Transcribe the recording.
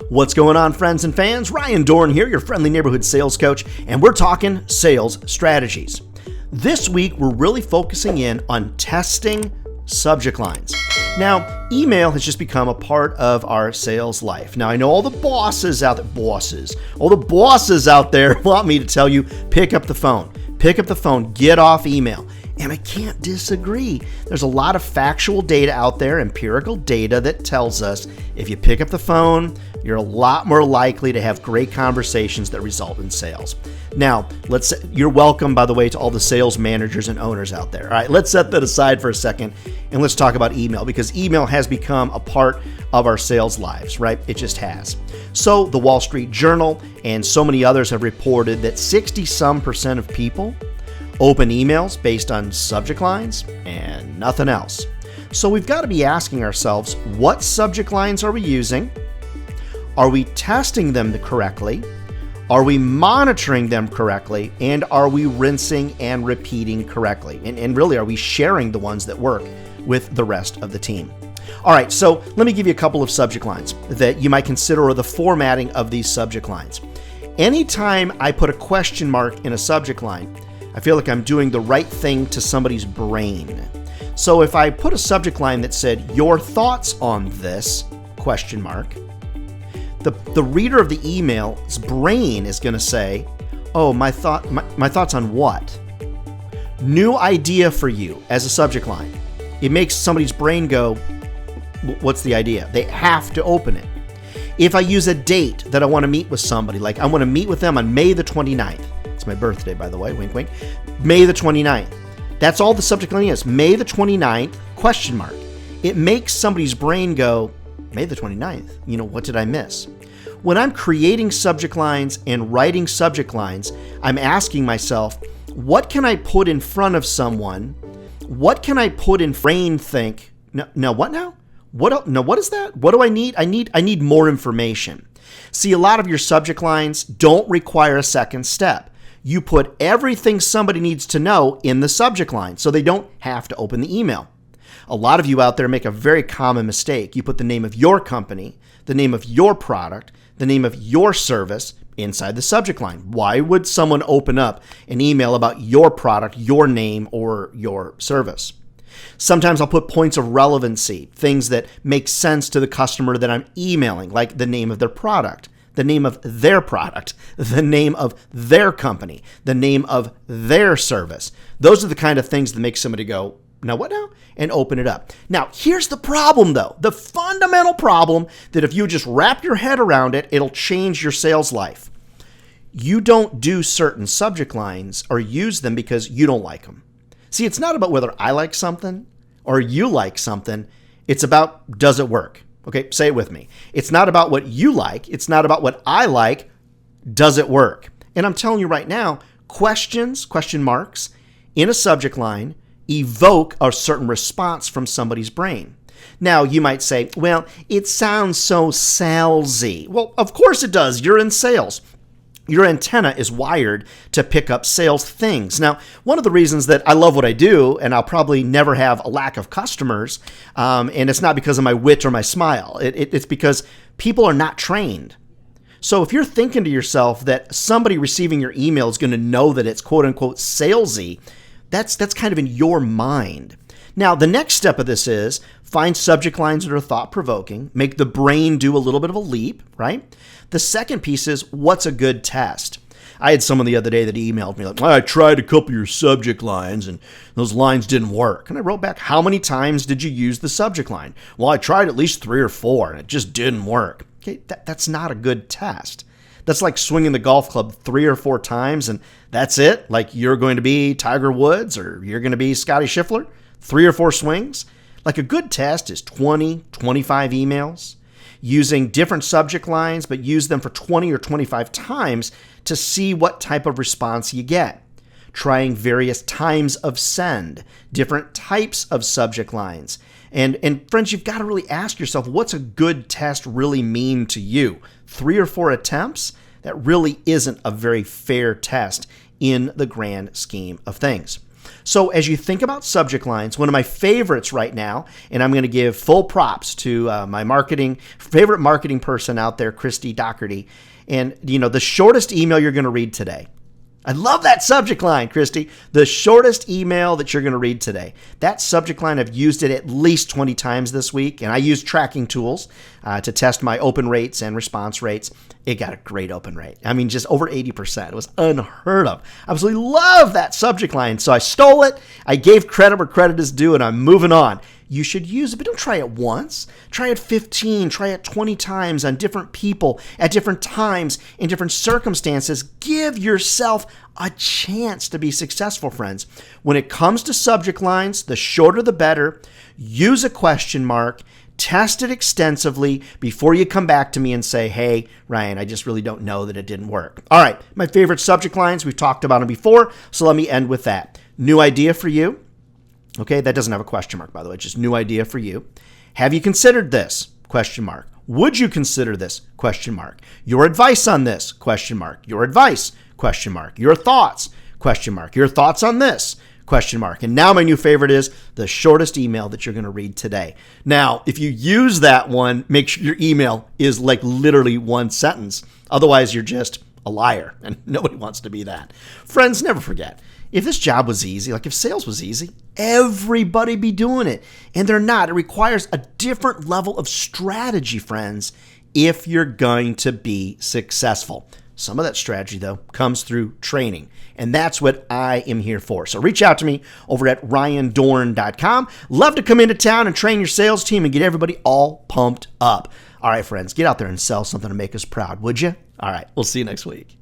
What's going on, friends and fans? Ryan Dohrn here, your friendly neighborhood sales coach, and we're talking sales strategies. This week, we're really focusing in on testing subject lines. Now, email has just become a part of our sales life. Now, I know all the bosses out there want me to tell you, pick up the phone, get off email. And I can't disagree. There's a lot of factual data out there, empirical data that tells us if you pick up the phone, you're a lot more likely to have great conversations that result in sales. Now, you're welcome, by the way, to all the sales managers and owners out there. All right, let's set that aside for a second and let's talk about email, because email has become a part of our sales lives, right? It just has. So the Wall Street Journal and so many others have reported that 60% of people open emails based on subject lines and nothing else. So we've got to be asking ourselves, what subject lines are we using? Are we testing them correctly? Are we monitoring them correctly? And are we rinsing and repeating correctly? And really, are we sharing the ones that work with the rest of the team? All right, so let me give you a couple of subject lines that you might consider, or the formatting of these subject lines. Anytime I put a question mark in a subject line, I feel like I'm doing the right thing to somebody's brain. So if I put a subject line that said, your thoughts on this, question mark, the reader of the email's brain is going to say, oh, my thoughts on what? New idea for you as a subject line. It makes somebody's brain go, what's the idea? They have to open it. If I use a date that I want to meet with somebody, like I want to meet with them on May the 29th. It's my birthday, by the way, wink, wink. May the 29th. That's all the subject line is. May the 29th, question mark. It makes somebody's brain go, May the 29th. What did I miss? When I'm creating subject lines and writing subject lines, I'm asking myself, what can I put in front of someone? What can I put in brain think? No, what now? What is that? What do I need? I need more information. See, a lot of your subject lines don't require a second step. You put everything somebody needs to know in the subject line, so they don't have to open the email. A lot of you out there make a very common mistake. You put the name of your company, the name of your product, the name of your service inside the subject line. Why would someone open up an email about your product, your name, or your service? Sometimes I'll put points of relevancy, things that make sense to the customer that I'm emailing, like the name of their product, the name of their product, the name of their company, the name of their service. Those are the kind of things that make somebody go, now what now? And open it up. Now, here's the problem though. The fundamental problem that if you just wrap your head around it, it'll change your sales life. You don't do certain subject lines or use them because you don't like them. See, it's not about whether I like something or you like something. It's about, does it work? Okay, say it with me. It's not about what you like. It's not about what I like. Does it work? And I'm telling you right now, question marks in a subject line evoke a certain response from somebody's brain. Now, you might say, well, it sounds so salesy. Well, of course it does. You're in sales. Your antenna is wired to pick up sales things. Now, one of the reasons that I love what I do, and I'll probably never have a lack of customers, and it's not because of my wit or my smile. It's because people are not trained. So if you're thinking to yourself that somebody receiving your email is going to know that it's quote unquote salesy, that's kind of in your mind. Now, the next step of this is find subject lines that are thought-provoking, make the brain do a little bit of a leap, right? The second piece is, what's a good test? I had someone the other day that emailed me like, I tried a couple of your subject lines and those lines didn't work. And I wrote back, how many times did you use the subject line? Well, I tried at least 3 or 4 and it just didn't work. Okay, that's not a good test. That's like swinging the golf club 3 or 4 times and that's it? Like you're going to be Tiger Woods or you're going to be Scotty Scheffler? 3 or 4 swings? Like a good test is 20, 25 emails. Using different subject lines, but use them for 20 or 25 times to see what type of response you get. Trying various times of send, different types of subject lines. And friends, you've got to really ask yourself, what's a good test really mean to you? 3 or 4 attempts? That really isn't a very fair test in the grand scheme of things. So as you think about subject lines, one of my favorites right now, and I'm going to give full props to my favorite marketing person out there, Christy Doherty, and the shortest email you're going to read today. I love that subject line, Christy. The shortest email that you're going to read today. That subject line, I've used it at least 20 times this week, and I use tracking tools to test my open rates and response rates. It got a great open rate. I mean, just over 80%. It was unheard of. I absolutely love that subject line. So I stole it. I gave credit where credit is due, and I'm moving on. You should use it, but don't try it once. Try it 15, try it 20 times on different people at different times in different circumstances. Give yourself a chance to be successful, friends. When it comes to subject lines, the shorter the better. Use a question mark. Test it extensively before you come back to me and say, hey, Ryan, I just really don't know that it didn't work. All right, my favorite subject lines, we've talked about them before, so let me end with that. New idea for you. Okay, that doesn't have a question mark, by the way. It's just new idea for you. Have you considered this? Question mark. Would you consider this? Question mark. Your advice on this? Question mark. Your advice? Question mark. Your thoughts? Question mark. Your thoughts on this? Question mark. And now my new favorite is the shortest email that you're going to read today. Now, if you use that one, make sure your email is like literally one sentence. Otherwise, you're just a liar, and nobody wants to be that. Friends, never forget. If this job was easy, like if sales was easy, everybody be doing it. And they're not. It requires a different level of strategy, friends, if you're going to be successful. Some of that strategy, though, comes through training. And that's what I am here for. So reach out to me over at ryandohrn.com. Love to come into town and train your sales team and get everybody all pumped up. All right, friends, get out there and sell something to make us proud, would you? All right, we'll see you next week.